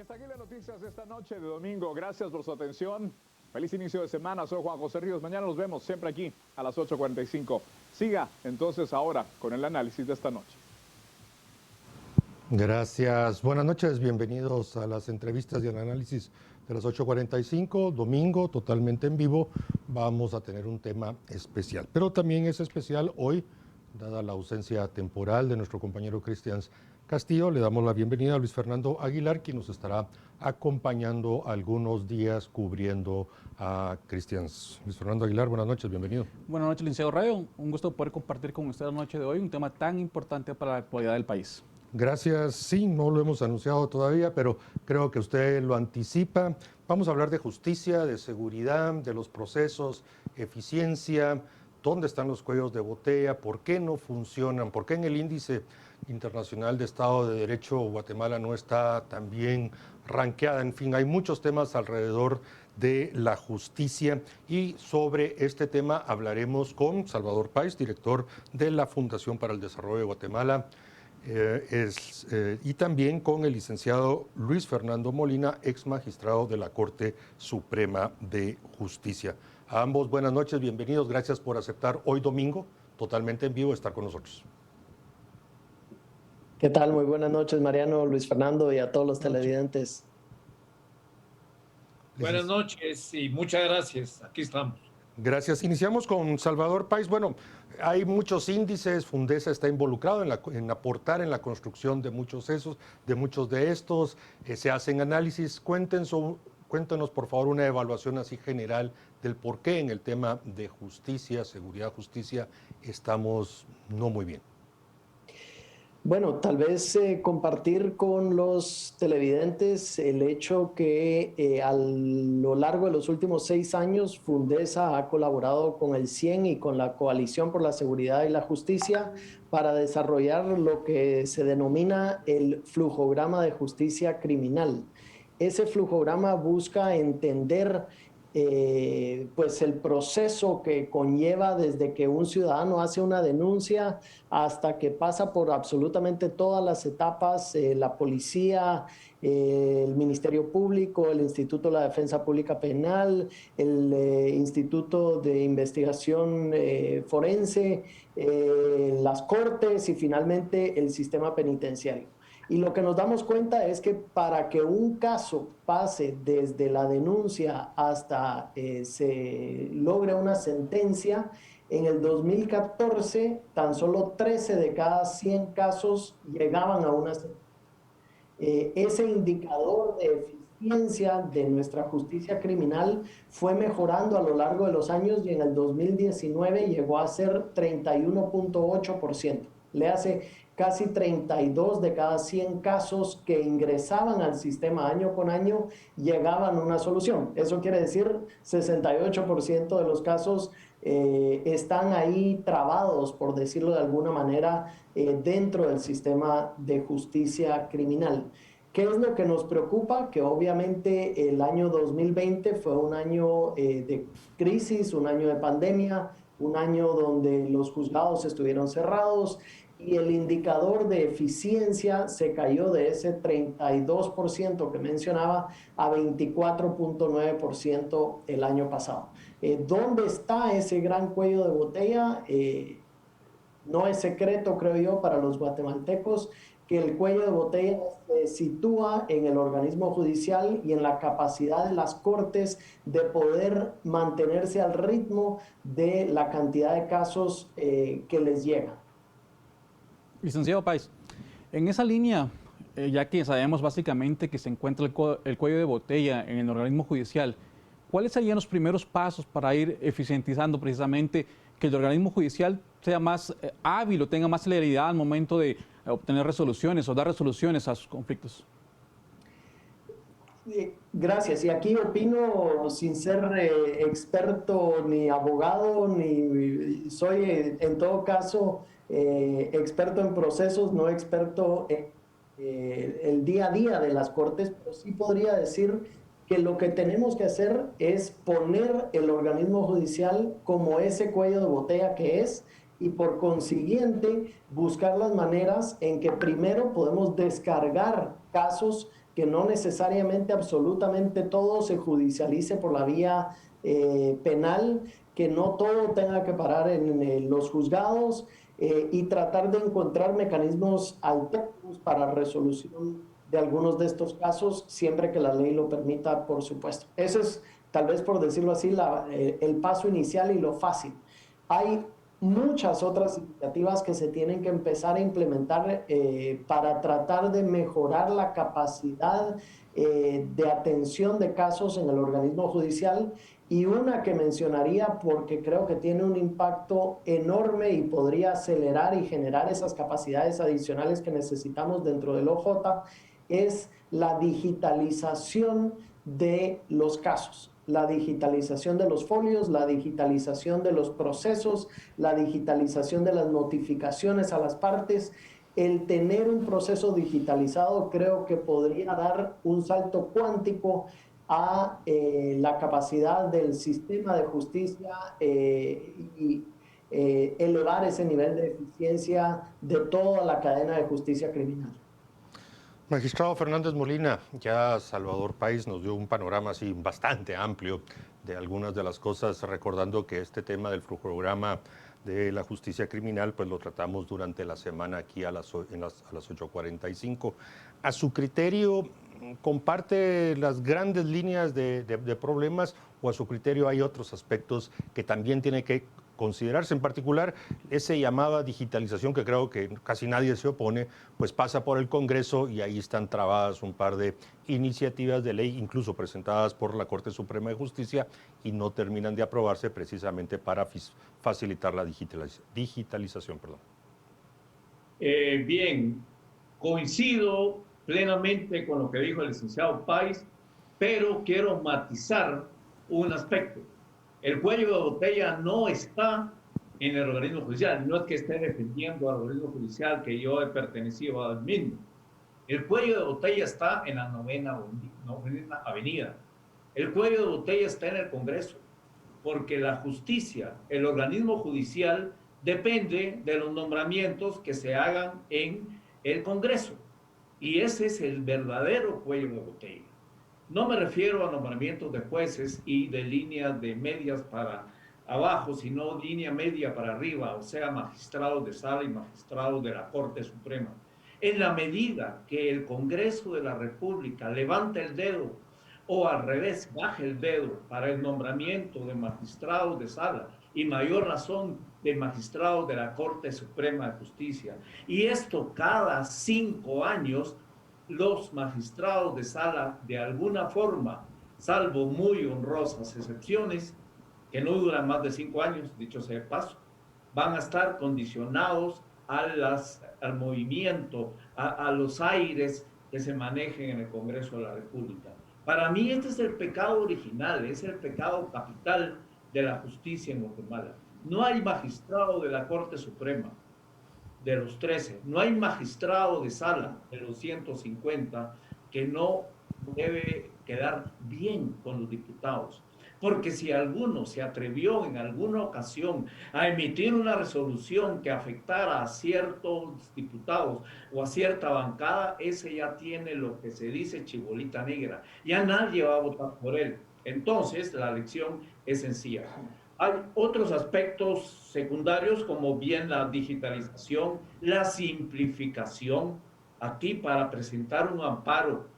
hasta aquí las noticias de esta noche de domingo. Gracias por su atención. Feliz inicio de semana. Soy Juan José Ríos. Mañana nos vemos siempre aquí a las 8:45. Siga entonces ahora con el análisis de esta noche. Gracias. Buenas noches. Bienvenidos a las entrevistas y al análisis de las 8:45. Domingo, totalmente en vivo. Vamos a tener un tema especial. Pero también es especial hoy, dada la ausencia temporal de nuestro compañero Cristian Castillo. Le damos la bienvenida a Luis Fernando Aguilar, quien nos estará acompañando algunos días cubriendo a Cristian. Luis Fernando Aguilar, buenas noches, bienvenido. Buenas noches, licenciado Radio. Un gusto poder compartir con usted la noche de hoy un tema tan importante para la actualidad del país. Gracias. Sí, no lo hemos anunciado todavía, pero creo que usted lo anticipa. Vamos a hablar de justicia, de seguridad, de los procesos, eficiencia, dónde están los cuellos de botella, por qué no funcionan, por qué en el índice internacional de Estado de Derecho Guatemala no está tan bien ranqueada. En fin, hay muchos temas alrededor de la justicia y sobre este tema hablaremos con Salvador Páez, director de la Fundación para el Desarrollo de Guatemala, y también con el licenciado Luis Fernando Molina, ex magistrado de la Corte Suprema de Justicia. A ambos buenas noches, bienvenidos, gracias por aceptar hoy domingo, totalmente en vivo, estar con nosotros. ¿Qué tal? Muy buenas noches, Mariano, Luis Fernando y a todos los televidentes. Buenas noches y muchas gracias, aquí estamos. Gracias. Iniciamos con Salvador Páez. Bueno, hay muchos índices, Fundesa está involucrado en aportar en la construcción de muchos de estos, se hacen análisis. Cuéntenos, por favor, una evaluación así general del por qué en el tema de justicia, seguridad, justicia, estamos no muy bien. Bueno, tal vez compartir con los televidentes el hecho que a lo largo de los últimos 6 años Fundesa ha colaborado con el CIEN y con la Coalición por la Seguridad y la Justicia para desarrollar lo que se denomina el flujograma de justicia criminal. Ese flujograma busca entender pues el proceso que conlleva desde que un ciudadano hace una denuncia hasta que pasa por absolutamente todas las etapas, la policía, el Ministerio Público, el Instituto de la Defensa Pública Penal, el Instituto de Investigación Forense, las cortes y finalmente el sistema penitenciario. Y lo que nos damos cuenta es que para que un caso pase desde la denuncia hasta se logre una sentencia, en el 2014 tan solo 13 de cada 100 casos llegaban a una sentencia. Ese indicador de eficiencia de nuestra justicia criminal fue mejorando a lo largo de los años y en el 2019 llegó a ser 31.8%. Le hace casi 32 de cada 100 casos que ingresaban al sistema año con año llegaban a una solución. Eso quiere decir 68% de los casos están ahí trabados, por decirlo de alguna manera, dentro del sistema de justicia criminal. ¿Qué es lo que nos preocupa? Que obviamente el año 2020 fue un año de crisis, un año de pandemia, un año donde los juzgados estuvieron cerrados y el indicador de eficiencia se cayó de ese 32% que mencionaba a 24.9% el año pasado. ¿Dónde está ese gran cuello de botella? No es secreto, creo yo, para los guatemaltecos que el cuello de botella se sitúa en el organismo judicial y en la capacidad de las cortes de poder mantenerse al ritmo de la cantidad de casos que les llega. Licenciado Páez, en esa línea, ya que sabemos básicamente que se encuentra el cuello de botella en el organismo judicial, ¿cuáles serían los primeros pasos para ir eficientizando precisamente que el organismo judicial sea más hábil o tenga más celeridad al momento de obtener resoluciones o dar resoluciones a sus conflictos? Gracias. Y aquí opino sin ser experto ni abogado, ni soy en todo caso experto en procesos, no experto en el día a día de las cortes, pero sí podría decir que lo que tenemos que hacer es poner el organismo judicial como ese cuello de botella que es y por consiguiente buscar las maneras en que primero podemos descargar casos que no necesariamente absolutamente todo se judicialice por la vía penal, que no todo tenga que parar en los juzgados y tratar de encontrar mecanismos alternos para resolución de algunos de estos casos, siempre que la ley lo permita, por supuesto. Ese es, tal vez por decirlo así, el paso inicial y lo fácil. Hay muchas otras iniciativas que se tienen que empezar a implementar para tratar de mejorar la capacidad de atención de casos en el organismo judicial, y una que mencionaría porque creo que tiene un impacto enorme y podría acelerar y generar esas capacidades adicionales que necesitamos dentro del OJ es la digitalización de los casos, la digitalización de los folios, la digitalización de los procesos, la digitalización de las notificaciones a las partes. El tener un proceso digitalizado creo que podría dar un salto cuántico a la capacidad del sistema de justicia y elevar ese nivel de eficiencia de toda la cadena de justicia criminal. Magistrado Fernández Molina, ya Salvador Páez nos dio un panorama así bastante amplio de algunas de las cosas, recordando que este tema del flujograma de la justicia criminal, pues lo tratamos durante la semana aquí a las 8:45. A su criterio, ¿comparte las grandes líneas de problemas o a su criterio hay otros aspectos que también tiene que considerarse? En particular, ese llamada digitalización, que creo que casi nadie se opone, pues pasa por el Congreso y ahí están trabadas un par de iniciativas de ley, incluso presentadas por la Corte Suprema de Justicia, y no terminan de aprobarse precisamente para facilitar la digitalización. Bien, coincido plenamente con lo que dijo el licenciado Páez, pero quiero matizar un aspecto. El cuello de botella no está en el organismo judicial, no es que esté defendiendo al organismo judicial que yo he pertenecido al mismo. El cuello de botella está en la novena avenida. El cuello de botella está en el Congreso, porque la justicia, el organismo judicial, depende de los nombramientos que se hagan en el Congreso. Y ese es el verdadero cuello de botella. No me refiero a nombramientos de jueces y de líneas de medias para abajo, sino línea media para arriba, o sea, magistrados de sala y magistrados de la Corte Suprema. En la medida que el Congreso de la República levante el dedo o al revés, baje el dedo para el nombramiento de magistrados de sala y mayor razón de magistrados de la Corte Suprema de Justicia, y esto cada 5 años, los magistrados de sala, de alguna forma, salvo muy honrosas excepciones, que no duran más de 5 años, dicho sea de paso, van a estar condicionados al movimiento, a los aires que se manejen en el Congreso de la República. Para mí este es el pecado original, es el pecado capital de la justicia en Guatemala. No hay magistrado de la Corte Suprema, de los 13, no hay magistrado de sala de los 150 que no debe quedar bien con los diputados. Porque si alguno se atrevió en alguna ocasión a emitir una resolución que afectara a ciertos diputados o a cierta bancada, ese ya tiene lo que se dice chibolita negra. Ya nadie va a votar por él. Entonces, la elección es sencilla. Hay otros aspectos secundarios, como bien la digitalización, la simplificación. Aquí, para presentar un amparo,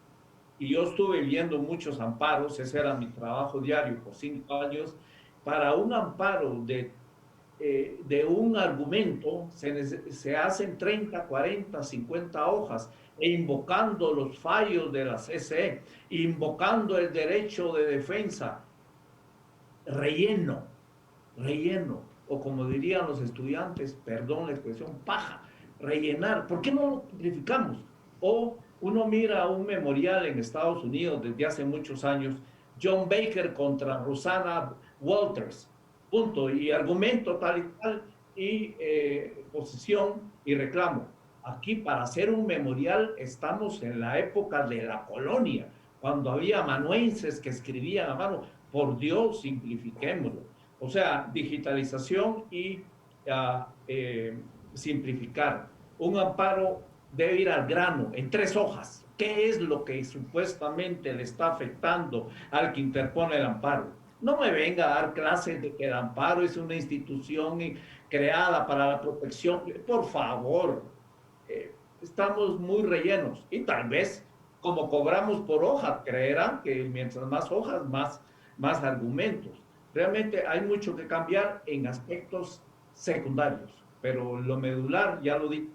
y yo estuve viendo muchos amparos, ese era mi trabajo diario por 5 años, para un amparo de un argumento se hacen 30, 40, 50 hojas, e invocando los fallos de la CCE, invocando el derecho de defensa, relleno, o como dirían los estudiantes, perdón la expresión, paja, rellenar. ¿Por qué no lo simplificamos? O uno mira un memorial en Estados Unidos desde hace muchos años, John Baker contra Rosanna Walters, punto, y argumento tal y tal, y posición y reclamo. Aquí, para hacer un memorial, estamos en la época de la colonia, cuando había amanuenses que escribían a mano. Por Dios, simplifiquémoslo. O sea, digitalización y simplificar. Un amparo debe ir al grano, en 3 hojas. ¿Qué es lo que supuestamente le está afectando al que interpone el amparo? No me venga a dar clases de que el amparo es una institución creada para la protección. Por favor, estamos muy rellenos y tal vez como cobramos por hoja, creerán que mientras más hojas, más argumentos. Realmente hay mucho que cambiar en aspectos secundarios, pero lo medular, ya lo dije,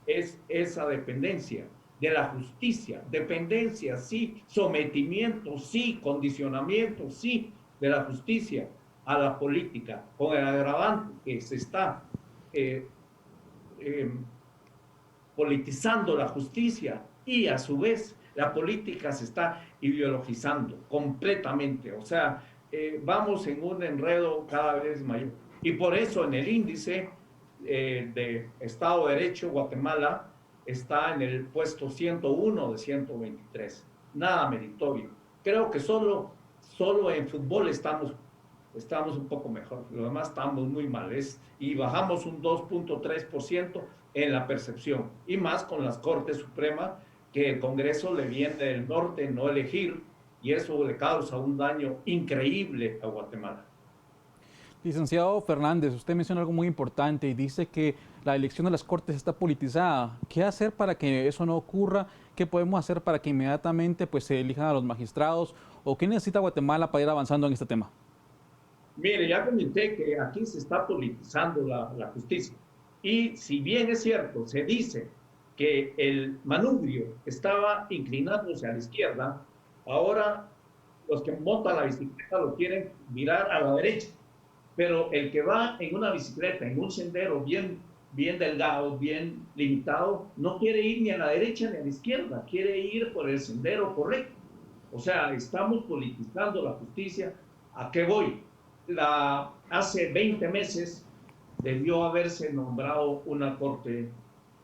es esa dependencia de la justicia, dependencia, sí, sometimiento, sí, condicionamiento, sí, de la justicia a la política, con el agravante que se está eh, eh, politizando la justicia y a su vez la política se está ideologizando completamente. O sea, vamos en un enredo cada vez mayor. Y por eso en el índice de Estado de Derecho, Guatemala está en el puesto 101 de 123. Nada meritorio. Creo que solo en fútbol estamos un poco mejor. Lo demás estamos muy mal. Y bajamos un 2.3% en la percepción. Y más con las Cortes Supremas, que el Congreso le viene del norte no elegir, y eso le causa un daño increíble a Guatemala. Licenciado Fernández, usted menciona algo muy importante y dice que la elección de las Cortes está politizada. ¿Qué hacer para que eso no ocurra? ¿Qué podemos hacer para que inmediatamente pues, se elijan a los magistrados? ¿O qué necesita Guatemala para ir avanzando en este tema? Mire, ya comenté que aquí se está politizando la justicia. Y si bien es cierto, se dice que el manubrio estaba inclinándose a la izquierda, ahora los que montan la bicicleta lo quieren mirar a la derecha. Pero el que va en una bicicleta, en un sendero bien delgado, bien limitado, no quiere ir ni a la derecha ni a la izquierda, quiere ir por el sendero correcto. O sea, estamos politizando la justicia. ¿A qué voy? Hace 20 meses debió haberse nombrado una Corte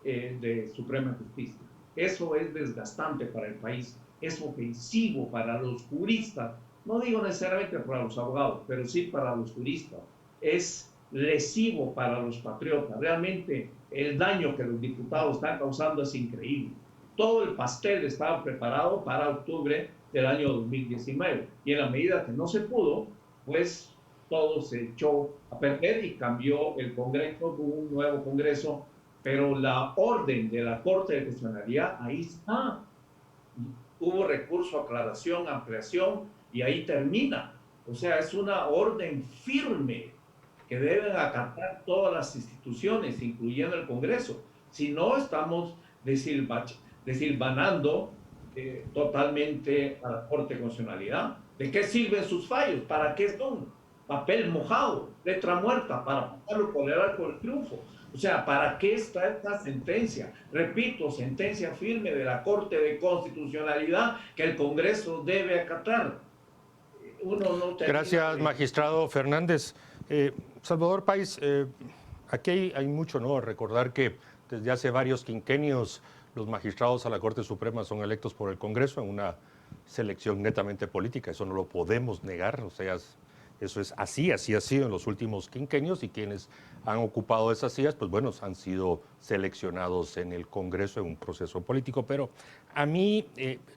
de Suprema Justicia. Eso es desgastante para el país, es ofensivo para los juristas, no digo necesariamente para los abogados, pero sí para los juristas. Es lesivo para los patriotas. Realmente el daño que los diputados están causando es increíble. Todo el pastel estaba preparado para octubre del año 2019 y en la medida que no se pudo, pues todo se echó a perder y cambió el Congreso, hubo un nuevo Congreso, pero la orden de la Corte de Constitucionalidad ahí está. Hubo recurso, aclaración, ampliación y ahí termina. O sea, es una orden firme que deben acatar todas las instituciones, incluyendo el Congreso. Si no, estamos desilvanando totalmente a la Corte de Constitucionalidad. ¿De qué sirven sus fallos? ¿Para qué son? Papel mojado, letra muerta, para pasarlo por el arco del triunfo. O sea, ¿para qué está esta sentencia? Repito, sentencia firme de la Corte de Constitucionalidad que el Congreso debe acatar. Gracias, magistrado Fernández. Salvador Páez, aquí hay mucho, ¿no? Recordar que desde hace varios quinquenios los magistrados a la Corte Suprema son electos por el Congreso en una selección netamente política. Eso no lo podemos negar, o sea, eso es así ha sido en los últimos quinquenios y quienes han ocupado esas sillas, pues bueno, han sido seleccionados en el Congreso en un proceso político. Pero a mí,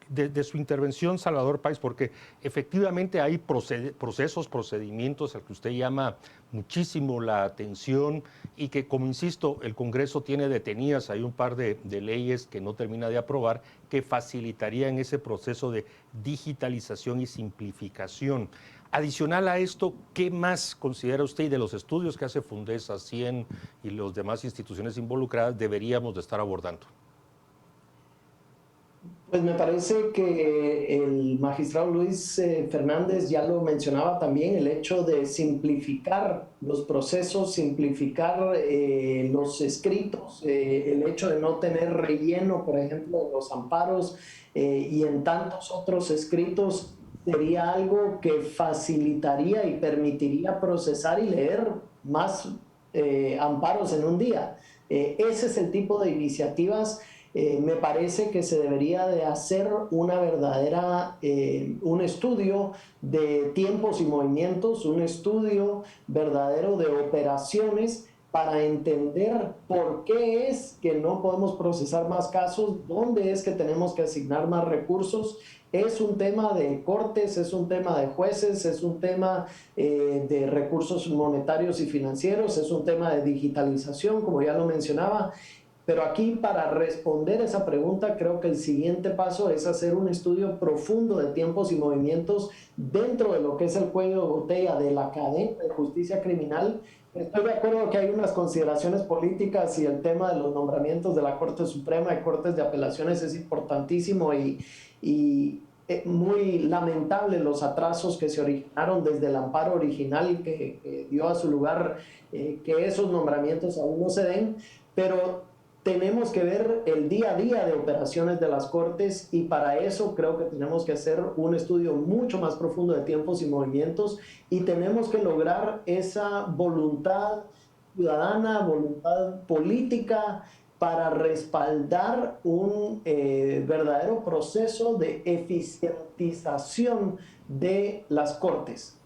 de su intervención, Salvador Páez, porque efectivamente hay procedimientos al que usted llama muchísimo la atención y que, como insisto, el Congreso tiene detenidas, hay un par de leyes que no termina de aprobar que facilitarían ese proceso de digitalización y simplificación. Adicional a esto, ¿qué más considera usted y de los estudios que hace Fundesa, CIEN y las demás instituciones involucradas deberíamos de estar abordando? Pues me parece que el magistrado Luis Fernández ya lo mencionaba también, el hecho de simplificar los procesos, simplificar los escritos, el hecho de no tener relleno, por ejemplo, en los amparos y en tantos otros escritos, sería algo que facilitaría y permitiría procesar y leer más amparos en un día. Ese es el tipo de iniciativas. Me parece que se debería de hacer una verdadera, un estudio de tiempos y movimientos, un estudio verdadero de operaciones para entender por qué es que no podemos procesar más casos, dónde es que tenemos que asignar más recursos. Es un tema de cortes, es un tema de jueces, es un tema de recursos monetarios y financieros, es un tema de digitalización, como ya lo mencionaba. Pero aquí, para responder esa pregunta, creo que el siguiente paso es hacer un estudio profundo de tiempos y movimientos dentro de lo que es el cuello de botella de la cadena de justicia criminal. Estoy de acuerdo que hay unas consideraciones políticas y el tema de los nombramientos de la Corte Suprema y Cortes de Apelaciones es importantísimo y muy lamentable los atrasos que se originaron desde el amparo original que dio a su lugar que esos nombramientos aún no se den, pero tenemos que ver el día a día de operaciones de las Cortes y para eso creo que tenemos que hacer un estudio mucho más profundo de tiempos y movimientos y tenemos que lograr esa voluntad ciudadana, voluntad política para respaldar un verdadero proceso de eficientización de las Cortes.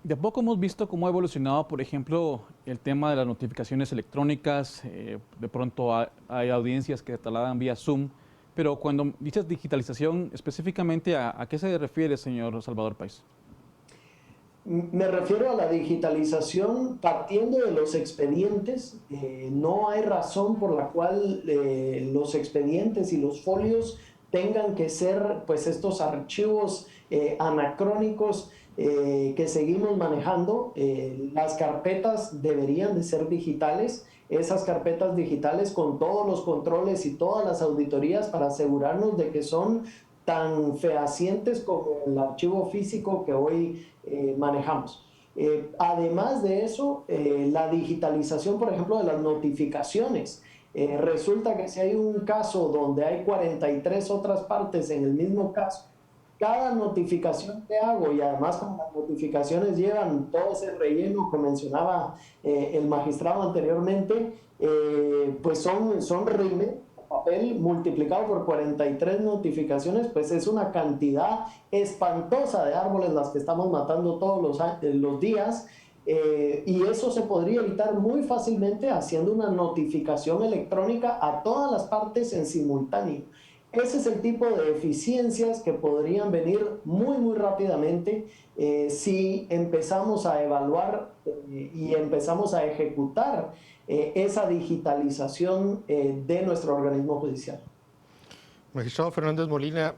De a poco hemos visto cómo ha evolucionado, por ejemplo, el tema de las notificaciones electrónicas. De pronto hay audiencias que trasladan vía Zoom. Pero cuando dices digitalización, específicamente, ¿a qué se refiere, señor Salvador Pais? Me refiero a la digitalización partiendo de los expedientes. No hay razón por la cual los expedientes y los folios tengan que ser pues estos archivos anacrónicos que seguimos manejando. Las carpetas deberían de ser digitales, esas carpetas digitales con todos los controles y todas las auditorías para asegurarnos de que son tan fehacientes como el archivo físico que hoy manejamos. Además de eso, la digitalización, por ejemplo, de las notificaciones. Resulta que si hay un caso donde hay 43 otras partes en el mismo caso, cada notificación que hago, y además como las notificaciones llevan todo ese relleno que mencionaba el magistrado anteriormente, pues son rímel, papel multiplicado por 43 notificaciones, pues es una cantidad espantosa de árboles las que estamos matando todos los días. Y eso se podría evitar muy fácilmente haciendo una notificación electrónica a todas las partes en simultáneo. Ese es el tipo de eficiencias que podrían venir muy rápidamente si empezamos a evaluar y empezamos a ejecutar esa digitalización de nuestro organismo judicial. Magistrado Fernández Molina,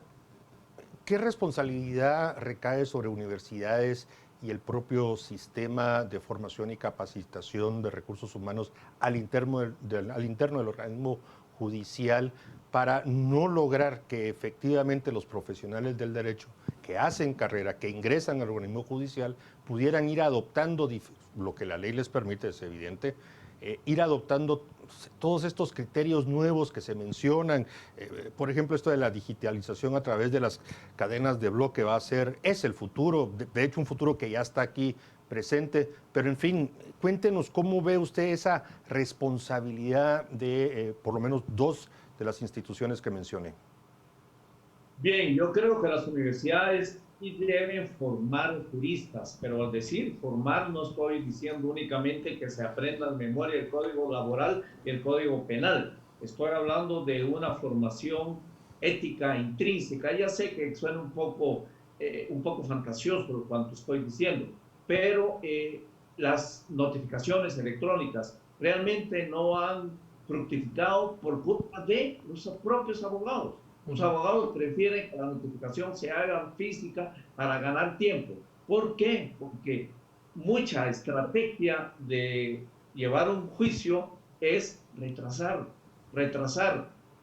¿qué responsabilidad recae sobre universidades y el propio sistema de formación y capacitación de recursos humanos al interno del organismo judicial para no lograr que efectivamente los profesionales del derecho que hacen carrera, que ingresan al organismo judicial, pudieran ir adoptando lo que la ley les permite, es evidente, ir adoptando todos estos criterios nuevos que se mencionan, por ejemplo, esto de la digitalización a través de las cadenas de bloque es el futuro, de hecho un futuro que ya está aquí presente, pero en fin, cuéntenos cómo ve usted esa responsabilidad de por lo menos dos de las instituciones que mencioné. Bien, yo creo que las universidades sí deben formar juristas, pero al decir formar no estoy diciendo únicamente que se aprendan memoria el código laboral y el código penal. Estoy hablando de una formación ética intrínseca. Ya sé que suena un poco fantasioso lo cuanto estoy diciendo, pero las notificaciones electrónicas realmente no han fructificado por culpa de los propios abogados. Los abogados prefieren que la notificación se haga física para ganar tiempo. ¿Por qué? Porque mucha estrategia de llevar un juicio es retrasar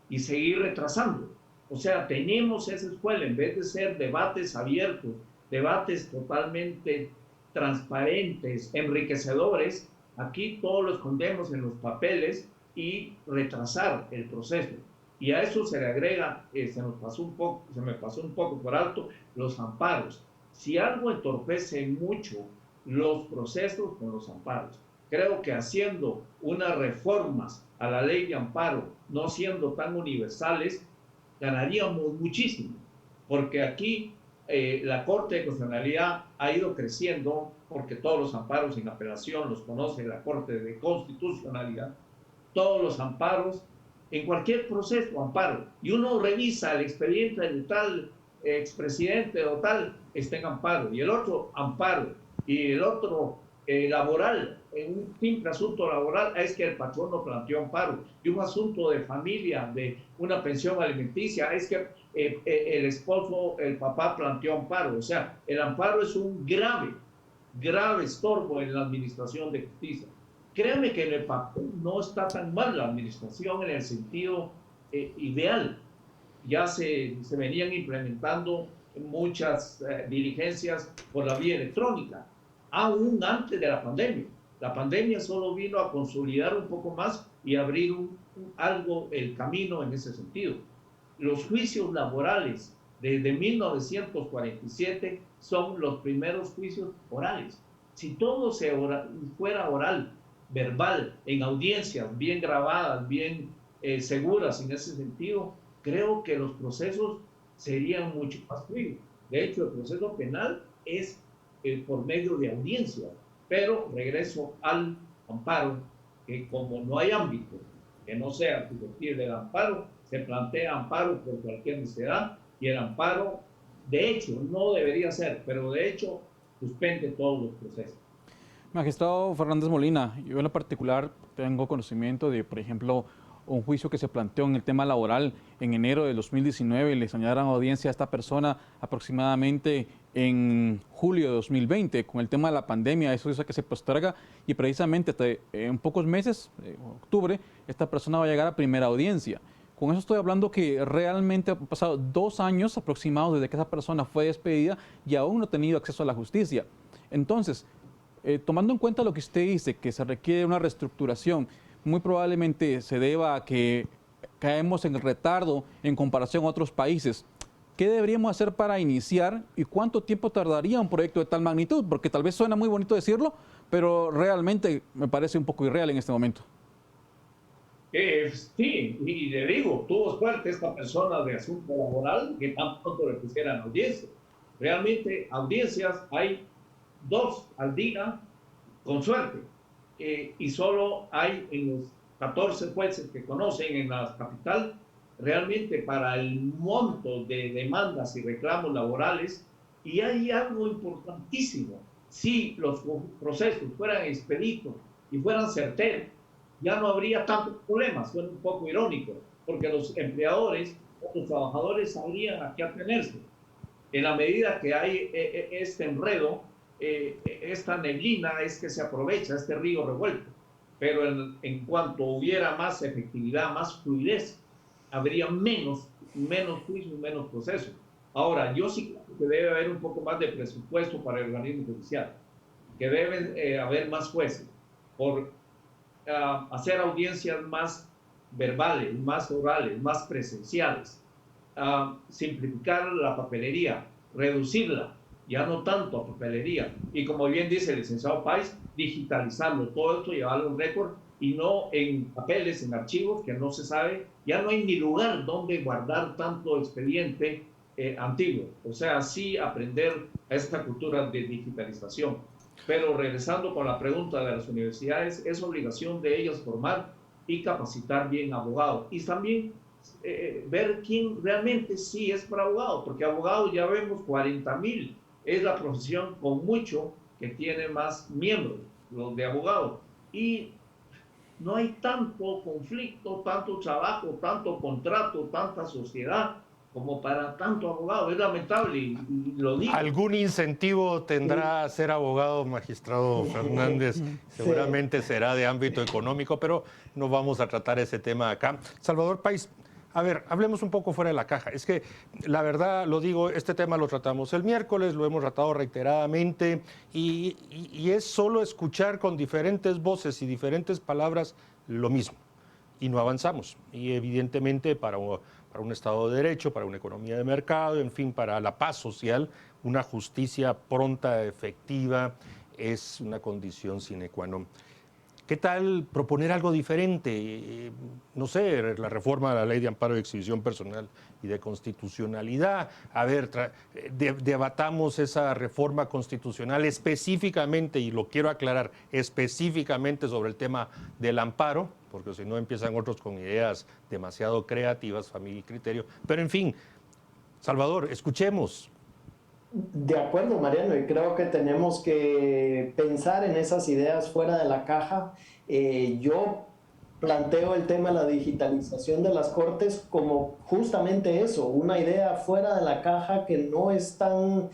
y seguir retrasando. O sea, tenemos esa escuela, en vez de ser debates abiertos, debates totalmente transparentes, enriquecedores, aquí todo lo escondemos en los papeles y retrasar el proceso. Y a eso se le agrega, se me pasó un poco por alto, los amparos. Si algo entorpece mucho los procesos con los amparos, creo que haciendo unas reformas a la ley de amparo, no siendo tan universales, ganaríamos muchísimo, porque aquí la Corte de Constitucionalidad ha ido creciendo porque todos los amparos en apelación los conoce la Corte de Constitucionalidad, todos los amparos, en cualquier proceso, amparo, y uno revisa el expediente del tal expresidente o tal, está en amparo, y el otro amparo, y el otro laboral, en un simple asunto laboral, es que el patrón no planteó amparo, y un asunto de familia, de una pensión alimenticia, es que el esposo, el papá planteó amparo. O sea, el amparo es un grave estorbo en la administración de justicia. Créanme que en el papel no está tan mal la administración en el sentido ideal. Ya se venían implementando muchas diligencias por la vía electrónica, aún antes de la pandemia. La pandemia solo vino a consolidar un poco más y abrir algo el camino en ese sentido. Los juicios laborales desde 1947 son los primeros juicios orales. Si todo fuera oral, verbal, en audiencias bien grabadas, bien seguras en ese sentido, creo que los procesos serían mucho más fluidos. De hecho, el proceso penal es por medio de audiencia, pero regreso al amparo, que como no hay ámbito que no sea susceptible del amparo, se plantea amparo por cualquier necesidad, y el amparo, de hecho, no debería ser, pero de hecho, suspende todos los procesos. Magistrado Fernández Molina, yo en lo particular tengo conocimiento de, por ejemplo, un juicio que se planteó en el tema laboral en enero de 2019 y le señalaron audiencia a esta persona aproximadamente en julio de 2020. Con el tema de la pandemia, eso hizo que se posterga y precisamente hasta en pocos meses, octubre, esta persona va a llegar a primera audiencia. Con eso estoy hablando que realmente han pasado 2 años aproximados desde que esa persona fue despedida y aún no ha tenido acceso a la justicia. Entonces, tomando en cuenta lo que usted dice, que se requiere una reestructuración, muy probablemente se deba a que caemos en retardo en comparación a otros países. ¿Qué deberíamos hacer para iniciar y cuánto tiempo tardaría un proyecto de tal magnitud? Porque tal vez suena muy bonito decirlo, pero realmente me parece un poco irreal en este momento. Sí, y le digo, tuvo suerte esta persona de asunto laboral que tan pronto le pusieran audiencia. Realmente audiencias hay 2 al día, con suerte. Y solo hay en los 14 jueces que conocen en la capital, realmente para el monto de demandas y reclamos laborales. Y hay algo importantísimo: si los procesos fueran expeditos y fueran certeros, ya no habría tantos problemas. Suena un poco irónico, porque los empleadores o los trabajadores sabrían a qué atenerse. En la medida que hay este enredo, esta neblina, es que se aprovecha este río revuelto. Pero en cuanto hubiera más efectividad, más fluidez, habría menos juicios, menos procesos. Ahora, yo sí creo que debe haber un poco más de presupuesto para el organismo judicial, que deben haber más jueces, por hacer audiencias más verbales, más orales, más presenciales, simplificar la papelería, reducirla, ya no tanto a papelería, y como bien dice el licenciado Páez, digitalizarlo todo esto, llevarlo en récord y no en papeles, en archivos que no se sabe, ya no hay ni lugar donde guardar tanto expediente antiguo. O sea, sí aprender a esta cultura de digitalización. Pero regresando con la pregunta de las universidades, es obligación de ellas formar y capacitar bien abogados, y también ver quién realmente sí es para abogado, porque abogados ya vemos 40,000, es la profesión con mucho que tiene más miembros, los de abogados, y no hay tanto conflicto, tanto trabajo, tanto contrato, tanta sociedad como para tanto abogado. Es lamentable y lo digo. ¿Algún incentivo tendrá ser abogado, magistrado Fernández? Seguramente será de ámbito económico, pero no vamos a tratar ese tema acá. Salvador Páez, a ver, hablemos un poco fuera de la caja. Es que la verdad, lo digo, este tema lo tratamos el miércoles, lo hemos tratado reiteradamente y es solo escuchar con diferentes voces y diferentes palabras lo mismo. Y no avanzamos. Y evidentemente para un Estado de Derecho, para una economía de mercado, en fin, para la paz social, una justicia pronta, efectiva, es una condición sine qua non. ¿Qué tal proponer algo diferente? No sé, la reforma de la Ley de Amparo y Exhibición Personal y de Constitucionalidad. A ver, debatamos esa reforma constitucional específicamente, y lo quiero aclarar, específicamente sobre el tema del amparo, porque si no empiezan otros con ideas demasiado creativas, familia y criterio. Pero en fin, Salvador, escuchemos. De acuerdo, Mariano, y creo que tenemos que pensar en esas ideas fuera de la caja. Yo planteo el tema de la digitalización de las cortes como justamente eso, una idea fuera de la caja que no es tan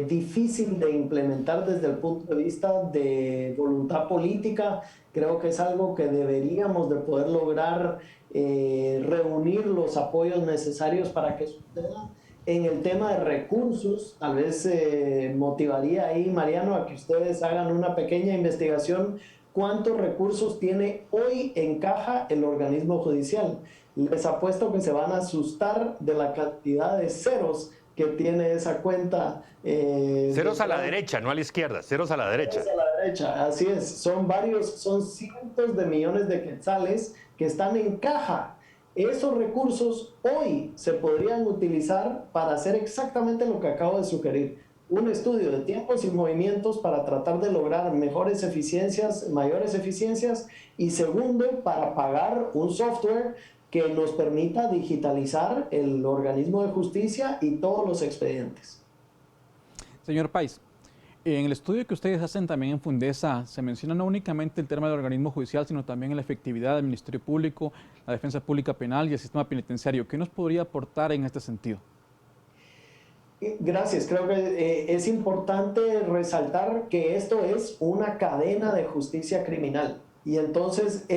difícil de implementar desde el punto de vista de voluntad política. Creo que es algo que deberíamos de poder lograr reunir los apoyos necesarios para que suceda. En el tema de recursos, tal vez motivaría ahí, Mariano, a que ustedes hagan una pequeña investigación. ¿Cuántos recursos tiene hoy en caja el organismo judicial? Les apuesto que se van a asustar de la cantidad de ceros que tiene esa cuenta. Ceros a la derecha, no a la izquierda, ceros a la derecha. Ceros a la derecha, así es. Son cientos de millones de quetzales que están en caja. Esos recursos hoy se podrían utilizar para hacer exactamente lo que acabo de sugerir. Un estudio de tiempos y movimientos para tratar de lograr mejores eficiencias, mayores eficiencias, y segundo, para pagar un software que nos permita digitalizar el organismo de justicia y todos los expedientes. Señor Páez, en el estudio que ustedes hacen también en Fundesa se menciona no únicamente el tema del organismo judicial, sino también la efectividad del Ministerio Público, la defensa pública penal y el sistema penitenciario. ¿Qué nos podría aportar en este sentido? Gracias. Creo que es importante resaltar que esto es una cadena de justicia criminal y entonces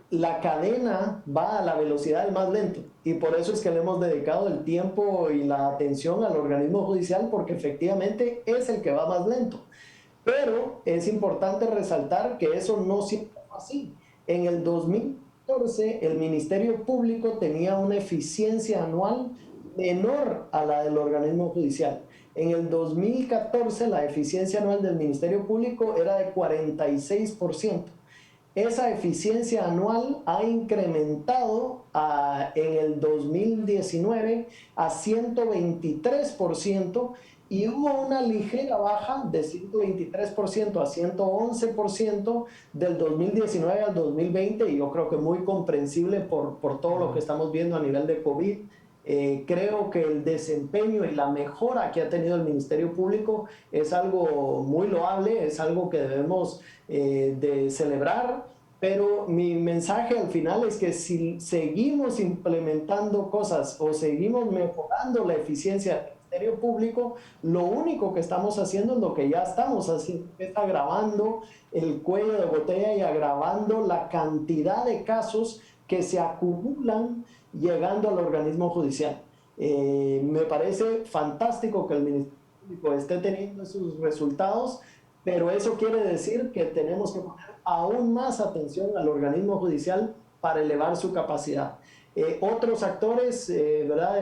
la cadena va a la velocidad del más lento y por eso es que le hemos dedicado el tiempo y la atención al organismo judicial, porque efectivamente es el que va más lento. Pero es importante resaltar que eso no siempre fue así. En el 2014 el Ministerio Público tenía una eficiencia anual menor a la del organismo judicial. En el 2014 la eficiencia anual del Ministerio Público era de 46%. Esa eficiencia anual ha incrementado en el 2019 a 123% y hubo una ligera baja de 123% a 111% del 2019 al 2020, y yo creo que muy comprensible por todo lo que estamos viendo a nivel de COVID. Creo que el desempeño y la mejora que ha tenido el Ministerio Público es algo muy loable, es algo que debemos de celebrar, pero mi mensaje al final es que si seguimos implementando cosas o seguimos mejorando la eficiencia del Ministerio Público, lo único que estamos haciendo es lo que ya estamos haciendo, es agravando el cuello de botella y agravando la cantidad de casos que se acumulan llegando al organismo judicial. Me parece fantástico que el Ministerio Público esté teniendo esos resultados, pero eso quiere decir que tenemos que poner aún más atención al organismo judicial para elevar su capacidad. Otros actores, ¿verdad?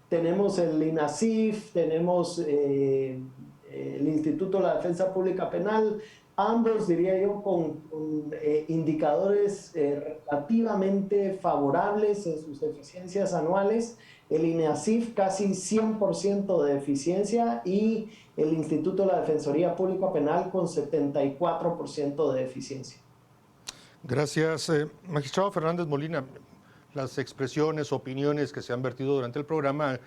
Tenemos el INASIF, tenemos el Instituto de la Defensa Pública Penal, ambos, diría yo, con indicadores relativamente favorables en sus eficiencias anuales. El INASIF casi 100% de eficiencia y el Instituto de la Defensoría Pública Penal con 74% de eficiencia. Gracias. Magistrado Fernández Molina, las expresiones, opiniones que se han vertido durante el programa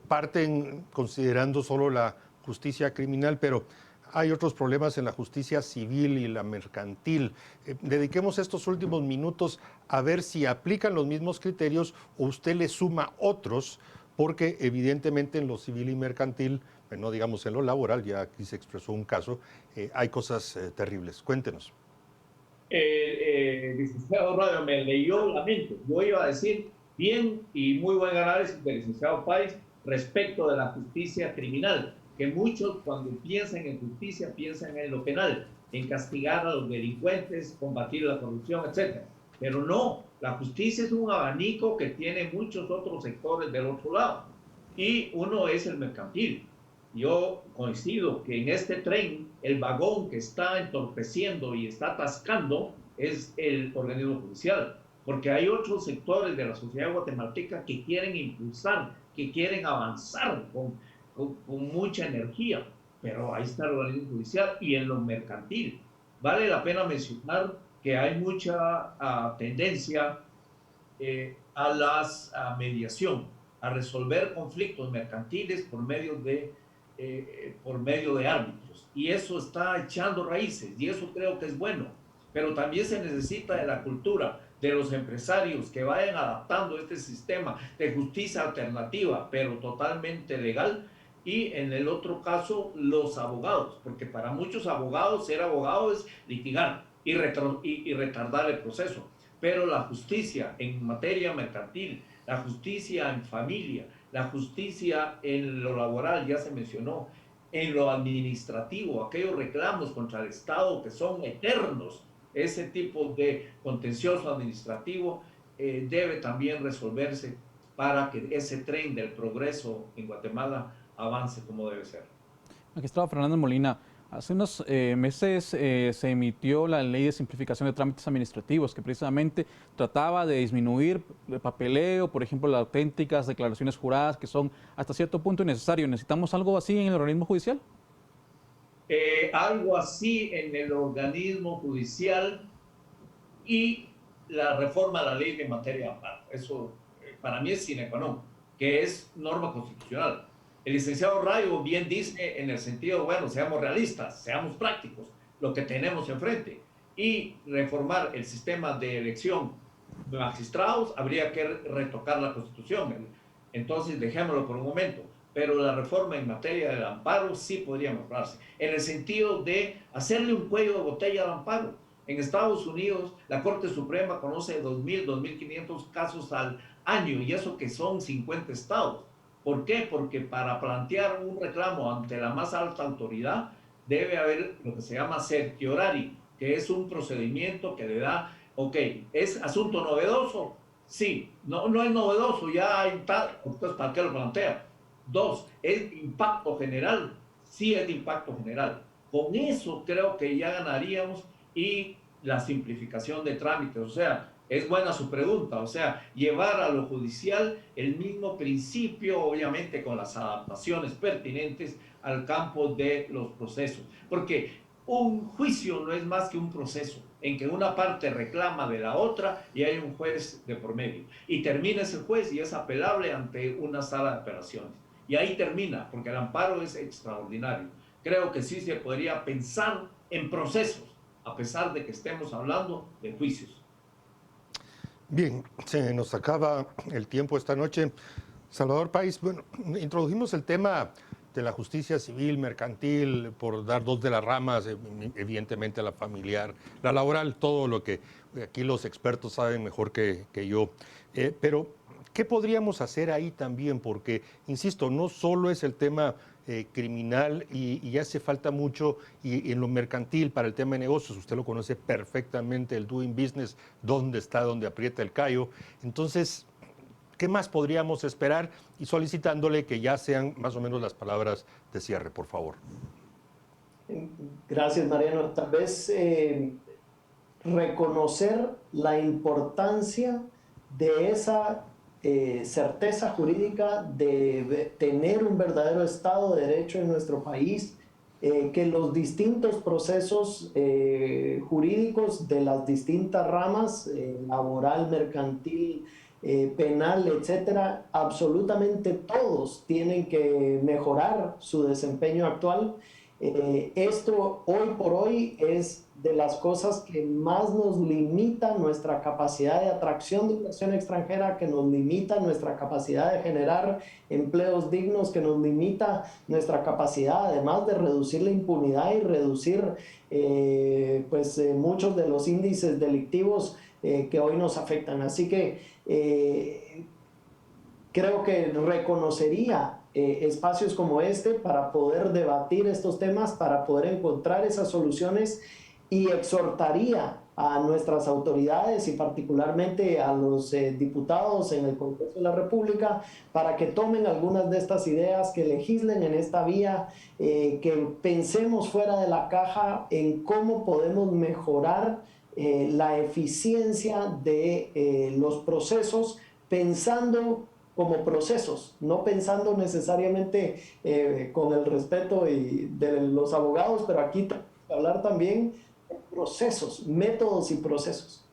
parten considerando solo la justicia criminal, pero hay otros problemas en la justicia civil y la mercantil. Dediquemos estos últimos minutos a ver si aplican los mismos criterios o usted le suma otros, porque evidentemente en lo civil y mercantil, no digamos en lo laboral, ya aquí se expresó un caso, hay cosas terribles. Cuéntenos. Licenciado Radio me leyó la mente. Yo iba a decir bien y muy buen análisis del licenciado Páez respecto de la justicia criminal, que muchos cuando piensan en justicia piensan en lo penal, en castigar a los delincuentes, combatir la corrupción, etc. Pero no, la justicia es un abanico que tiene muchos otros sectores del otro lado, y uno es el mercantil. yo coincido que en este tren el vagón que está entorpeciendo y está atascando es el organismo judicial, porque hay otros sectores de la sociedad guatemalteca que quieren impulsar, que quieren avanzar con mucha energía, pero ahí está el organismo judicial. Y en lo mercantil, vale la pena mencionar que hay mucha tendencia a la mediación, a resolver conflictos mercantiles por medio de árbitros. Y eso está echando raíces, y eso creo que es bueno. Pero también se necesita de la cultura de los empresarios que vayan adaptando este sistema de justicia alternativa, pero totalmente legal. Y en el otro caso, los abogados, porque para muchos abogados ser abogado es litigar y retardar el proceso. Pero la justicia en materia mercantil, la justicia en familia, la justicia en lo laboral, ya se mencionó, en lo administrativo, aquellos reclamos contra el Estado que son eternos, ese tipo de contencioso administrativo debe también resolverse para que ese tren del progreso en Guatemala avance como debe ser. Magistrado Fernando Molina, hace unos meses se emitió la Ley de Simplificación de Trámites Administrativos, que precisamente trataba de disminuir el papeleo, por ejemplo, las auténticas declaraciones juradas, que son hasta cierto punto innecesarios. ¿Necesitamos algo así en el organismo judicial? Algo así en el organismo judicial y la reforma a la ley de materia de amparo. Eso para mí es sine qua non, que es norma constitucional. El licenciado Rayo bien dice en el sentido, bueno, seamos realistas, seamos prácticos, lo que tenemos enfrente. Y reformar el sistema de elección de magistrados, habría que retocar la Constitución. Entonces, dejémoslo por un momento. Pero la reforma en materia del amparo sí podría mejorarse, en el sentido de hacerle un cuello de botella al amparo. En Estados Unidos, la Corte Suprema conoce 2.000, 2.500 casos al año, y eso que son 50 estados. ¿Por qué? Porque para plantear un reclamo ante la más alta autoridad debe haber lo que se llama certiorari, que es un procedimiento que le da, ok, ¿es asunto novedoso? Sí, no es novedoso, ya hay tal, entonces ¿para qué lo plantea? 2, ¿es impacto general? Sí es de impacto general. Con eso creo que ya ganaríamos, y la simplificación de trámites, o sea, es buena su pregunta, o sea, llevar a lo judicial el mismo principio, obviamente con las adaptaciones pertinentes al campo de los procesos, porque un juicio no es más que un proceso en que una parte reclama de la otra y hay un juez de por medio, y termina ese juez y es apelable ante una sala de apelaciones, y ahí termina, porque el amparo es extraordinario. Creo que sí se podría pensar en procesos, a pesar de que estemos hablando de juicios. Bien, se nos acaba el tiempo esta noche. Salvador Pais, bueno, introdujimos el tema de la justicia civil, mercantil, por dar dos de las ramas, evidentemente la familiar, la laboral, todo lo que aquí los expertos saben mejor que yo. Pero, ¿qué podríamos hacer ahí también? Porque, insisto, no solo es el tema criminal y hace falta mucho y en lo mercantil para el tema de negocios. Usted lo conoce perfectamente, el doing business, dónde está, dónde aprieta el callo. Entonces, ¿qué más podríamos esperar? Y solicitándole que ya sean más o menos las palabras de cierre, por favor. Gracias, Mariano. Tal vez reconocer la importancia de esa certeza jurídica, de tener un verdadero Estado de Derecho en nuestro país, que los distintos procesos jurídicos de las distintas ramas, laboral, mercantil, penal, etcétera, absolutamente todos tienen que mejorar su desempeño actual. Esto hoy por hoy es de las cosas que más nos limita nuestra capacidad de atracción de inversión extranjera, que nos limita nuestra capacidad de generar empleos dignos, que nos limita nuestra capacidad además de reducir la impunidad y reducir muchos de los índices delictivos que hoy nos afectan. Así que creo que reconocería espacios como este para poder debatir estos temas, para poder encontrar esas soluciones, y exhortaría a nuestras autoridades y particularmente a los diputados en el Congreso de la República para que tomen algunas de estas ideas, que legislen en esta vía, que pensemos fuera de la caja en cómo podemos mejorar la eficiencia de los procesos, pensando como procesos, no pensando necesariamente con el respeto de los abogados, pero aquí hablar también de procesos, métodos y procesos.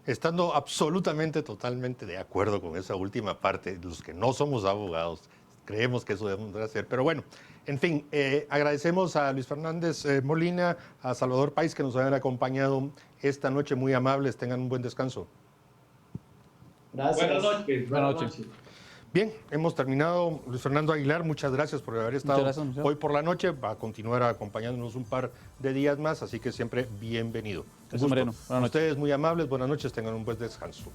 Estando absolutamente, totalmente de acuerdo con esa última parte, los que no somos abogados, creemos que eso debemos de hacer. Pero bueno, en fin, agradecemos a Luis Fernández Molina, a Salvador Páez, que nos hayan acompañado esta noche, muy amables. Tengan un buen descanso. Gracias. Buenas noches. Buenas noches. Bien, hemos terminado. Luis Fernando Aguilar, muchas gracias por haber estado gracias, hoy por la noche. Va a continuar acompañándonos un par de días más, así que siempre bienvenido. Gracias, Mariano. Buenas noches. Ustedes muy amables, buenas noches, tengan un buen descanso.